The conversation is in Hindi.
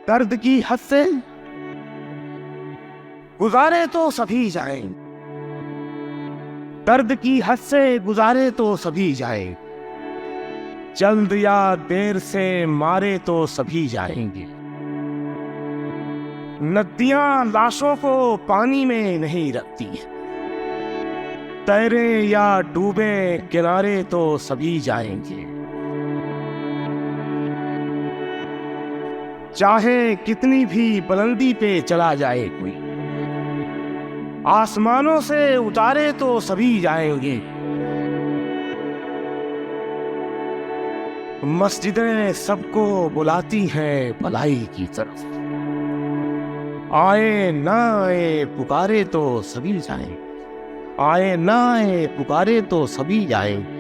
दर्द की हद से गुजारे तो सभी जाएं, दर्द की हद से गुजारे तो सभी जाएं, जल्द या देर से मारे तो सभी जाएंगे। नदियां लाशों को पानी में नहीं रखती, तैरे या डूबे किनारे तो सभी जाएंगे। चाहे कितनी भी बुलंदी पे चला जाए कोई, आसमानों से उतारे तो सभी जाएंगे। मस्जिदें सबको बुलाती हैं भलाई की तरफ, आए ना आए पुकारे तो सभी जाएं, आए ना आए पुकारे तो सभी जाएं।